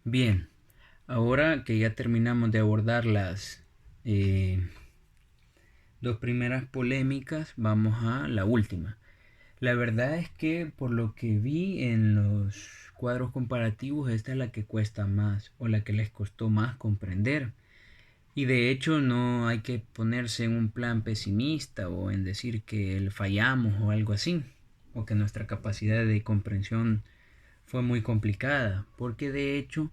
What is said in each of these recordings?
Bien, ahora que ya terminamos de abordar las eh, dos primeras polémicas, vamos a la última. La verdad es que por lo que vi en los cuadros comparativos, esta es la que cuesta más o la que les costó más comprender. Y de hecho no hay que ponerse en un plan pesimista o en decir que fallamos o algo así, o que nuestra capacidad de comprensión fue muy complicada, porque de hecho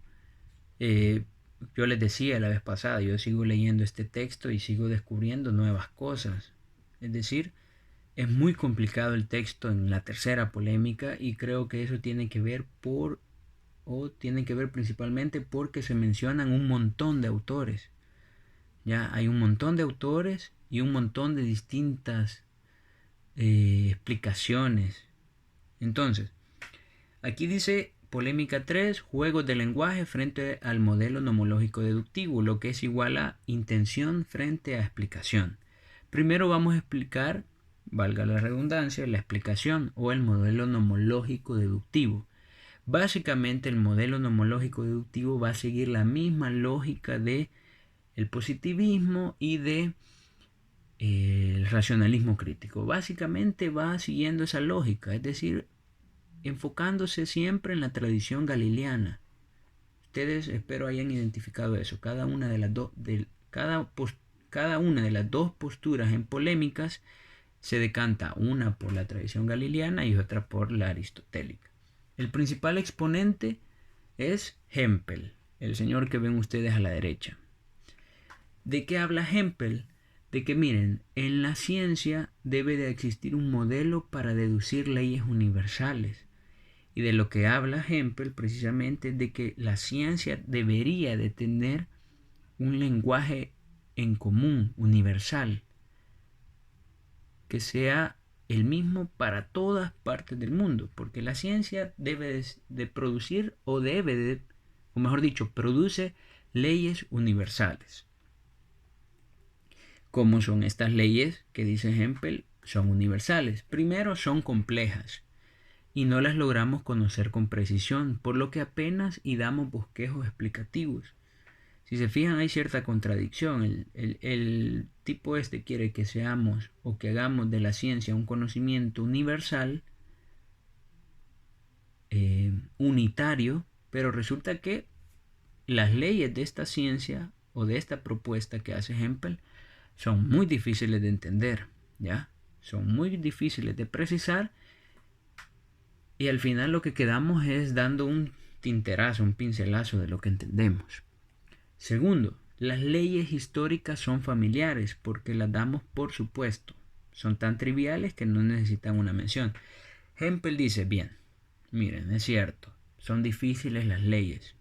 eh, yo les decía la vez pasada, yo sigo leyendo este texto y sigo descubriendo nuevas cosas. Es decir, es muy complicado el texto en la tercera polémica y creo que eso tiene que ver tiene que ver principalmente porque se mencionan un montón de autores. Ya hay un montón de autores y un montón de distintas explicaciones. Entonces, aquí dice polémica 3, juegos de lenguaje frente al modelo nomológico deductivo, lo que es igual a intención frente a explicación. Primero vamos a explicar, valga la redundancia, la explicación o el modelo nomológico deductivo. Básicamente el modelo nomológico deductivo va a seguir la misma lógica de el positivismo y de el racionalismo crítico. Básicamente va siguiendo esa lógica, es decir, enfocándose siempre en la tradición galileana. Ustedes espero hayan identificado eso. Cada una de las dos posturas en polémicas se decanta, una por la tradición galileana y otra por la aristotélica. El principal exponente es Hempel, el señor que ven ustedes a la derecha. ¿De qué habla Hempel? De que miren, en la ciencia debe de existir un modelo para deducir leyes universales. Y de lo que habla Hempel precisamente es de que la ciencia debería de tener un lenguaje en común, universal, que sea el mismo para todas partes del mundo, porque la ciencia debe de producir o mejor dicho, produce leyes universales. ¿Cómo son estas leyes que dice Hempel? Son universales. Primero, son complejas y no las logramos conocer con precisión, por lo que apenas y damos bosquejos explicativos. Si se fijan, hay cierta contradicción. El tipo este quiere que seamos o que hagamos de la ciencia un conocimiento universal, unitario, pero resulta que las leyes de esta ciencia o de esta propuesta que hace Hempel son muy difíciles de entender, ¿ya? Son muy difíciles de precisar y al final lo que quedamos es dando un tinterazo, un pincelazo de lo que entendemos. Segundo, las leyes históricas son familiares porque las damos por supuesto. Son tan triviales que no necesitan una mención. Hempel dice, bien, miren, es cierto, son difíciles las leyes,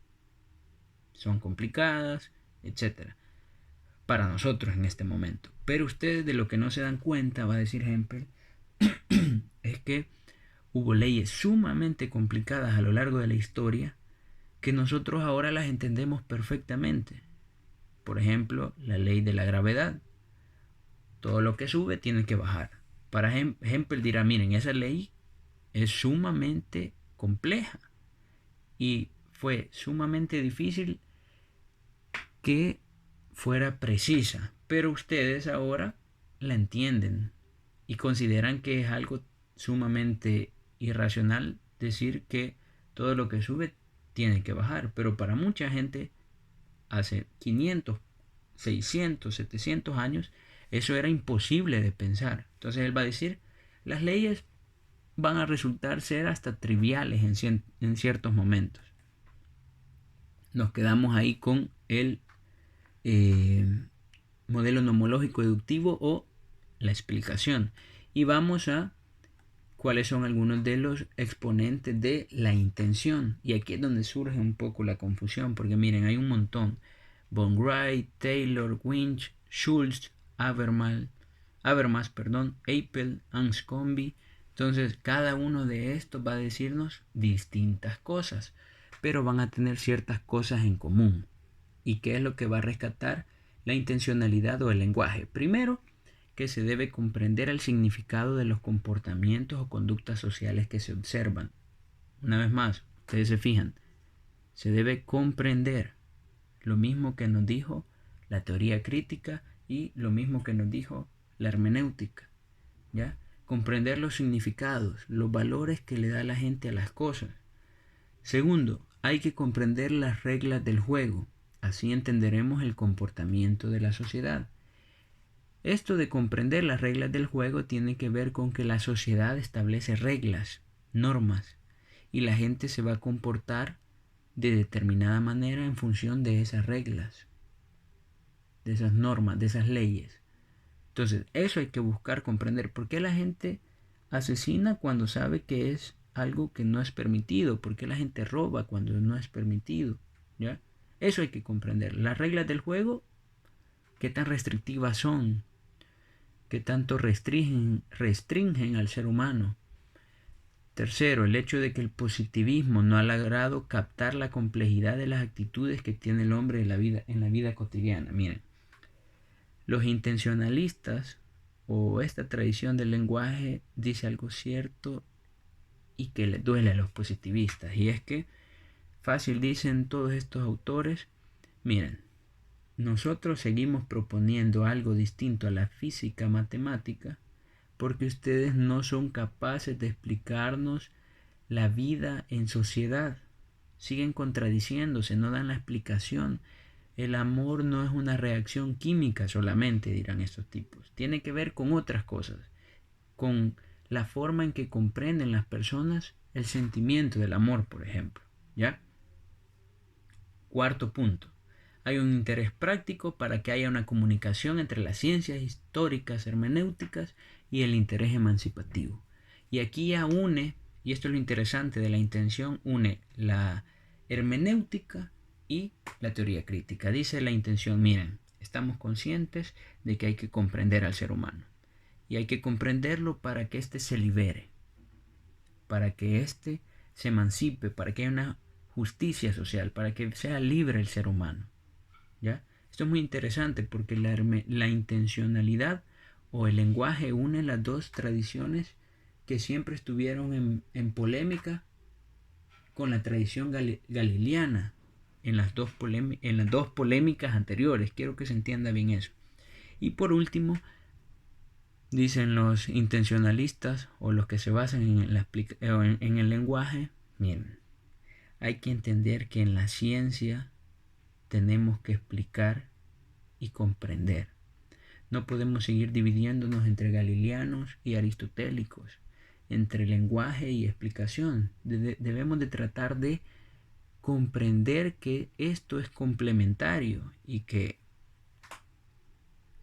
son complicadas, etcétera, para nosotros en este momento. Pero ustedes de lo que no se dan cuenta, va a decir Hempel, es que hubo leyes sumamente complicadas a lo largo de la historia que nosotros ahora las entendemos perfectamente. Por ejemplo, la ley de la gravedad. Todo lo que sube tiene que bajar. Para Hempel dirá, miren, esa ley es sumamente compleja y fue sumamente difícil que fuera precisa, pero ustedes ahora la entienden y consideran que es algo sumamente irracional decir que todo lo que sube tiene que bajar, pero para mucha gente hace 500, 600, 700 años eso era imposible de pensar. Entonces él va a decir, las leyes van a resultar ser hasta triviales en ciertos momentos. Nos quedamos ahí con el eh, modelo nomológico deductivo o la explicación. Y vamos a cuáles son algunos de los exponentes de la intención. Y aquí es donde surge un poco la confusión, porque miren, hay un montón. Von Wright, Taylor, Winch, Schultz, Habermas, Apel, Anscombe. Entonces, cada uno de estos va a decirnos distintas cosas, pero van a tener ciertas cosas en común. ¿Y qué es lo que va a rescatar? La intencionalidad o el lenguaje. Primero, que se debe comprender el significado de los comportamientos o conductas sociales que se observan. Una vez más, ustedes se fijan, se debe comprender. Lo mismo que nos dijo la teoría crítica y lo mismo que nos dijo la hermenéutica, ¿ya? Comprender los significados, los valores que le da la gente a las cosas. Segundo, hay que comprender las reglas del juego. Así entenderemos el comportamiento de la sociedad. Esto de comprender las reglas del juego tiene que ver con que la sociedad establece reglas, normas, y la gente se va a comportar de determinada manera en función de esas reglas, de esas normas, de esas leyes. Entonces, eso hay que buscar comprender. ¿Por qué la gente asesina cuando sabe que es algo que no es permitido? ¿Por qué la gente roba cuando no es permitido? ¿Ya? Eso hay que comprender. Las reglas del juego, qué tan restrictivas son, qué tanto restringen al ser humano. Tercero, el hecho de que el positivismo no ha logrado captar la complejidad de las actitudes que tiene el hombre en la vida cotidiana. Miren, los intencionalistas o esta tradición del lenguaje dice algo cierto y que le duele a los positivistas. Y es que, fácil dicen todos estos autores, miren, nosotros seguimos proponiendo algo distinto a la física matemática porque ustedes no son capaces de explicarnos la vida en sociedad. Siguen contradiciéndose, no dan la explicación. El amor no es una reacción química solamente, dirán estos tipos. Tiene que ver con otras cosas, con la forma en que comprenden las personas el sentimiento del amor, por ejemplo. ¿Ya? Cuarto punto. Hay un interés práctico para que haya una comunicación entre las ciencias históricas hermenéuticas y el interés emancipativo. Y aquí ya une, y esto es lo interesante de la intención, une la hermenéutica y la teoría crítica. Dice la intención, miren, estamos conscientes de que hay que comprender al ser humano. Y hay que comprenderlo para que éste se libere, para que éste se emancipe, para que haya una justicia social, para que sea libre el ser humano. ¿Ya? Esto es muy interesante porque la intencionalidad o el lenguaje une las dos tradiciones que siempre estuvieron en polémica con la tradición galileana en las dos polémicas anteriores. Quiero que se entienda bien eso. Y por último, dicen los intencionalistas o los que se basan en el lenguaje, miren, hay que entender que en la ciencia tenemos que explicar y comprender. No podemos seguir dividiéndonos entre galileanos y aristotélicos, entre lenguaje y explicación. Debemos de tratar de comprender que esto es complementario y que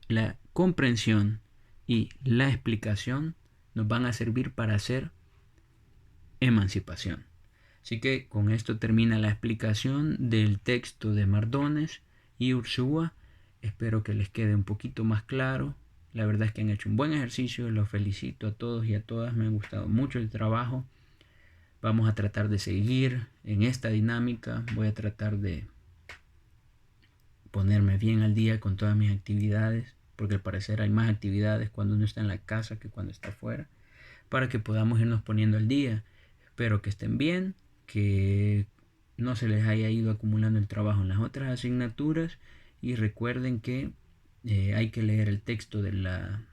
la comprensión y la explicación nos van a servir para hacer emancipación. Así que con esto termina la explicación del texto de Mardones y Ursúa. Espero que les quede un poquito más claro. La verdad es que han hecho un buen ejercicio. Los felicito a todos y a todas. Me ha gustado mucho el trabajo. Vamos a tratar de seguir en esta dinámica. Voy a tratar de ponerme bien al día con todas mis actividades, porque al parecer hay más actividades cuando uno está en la casa que cuando está afuera, para que podamos irnos poniendo al día. Espero que estén bien, que no se les haya ido acumulando el trabajo en las otras asignaturas y recuerden que hay que leer el texto de la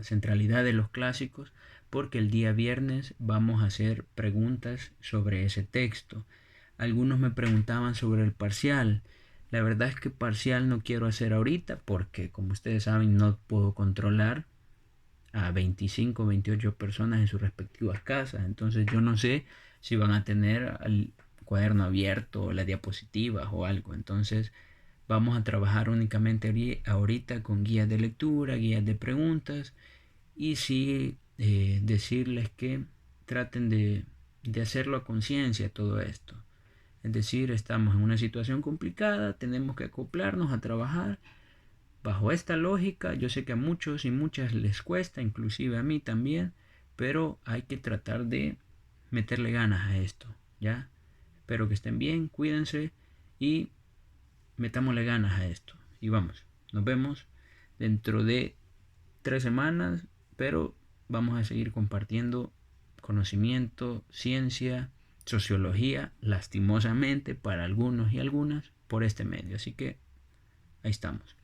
centralidad de los clásicos, porque el día viernes vamos a hacer preguntas sobre ese texto. Algunos me preguntaban sobre el parcial. La verdad es que parcial no quiero hacer ahorita porque, como ustedes saben, no puedo controlar a 25 o 28 personas en sus respectivas casas. Entonces yo no sé si van a tener el cuaderno abierto o las diapositivas o algo. Entonces vamos a trabajar únicamente ahorita con guías de lectura, guías de preguntas y sí decirles que traten de hacerlo a conciencia todo esto. Es decir, estamos en una situación complicada, tenemos que acoplarnos a trabajar bajo esta lógica. Yo sé que a muchos y muchas les cuesta, inclusive a mí también, pero hay que tratar de meterle ganas a esto, ¿ya? Espero que estén bien, cuídense y metámosle ganas a esto. Y vamos, nos vemos dentro de 3 semanas, pero vamos a seguir compartiendo conocimiento, ciencia sociología, lastimosamente para algunos y algunas, por este medio. Así que ahí estamos.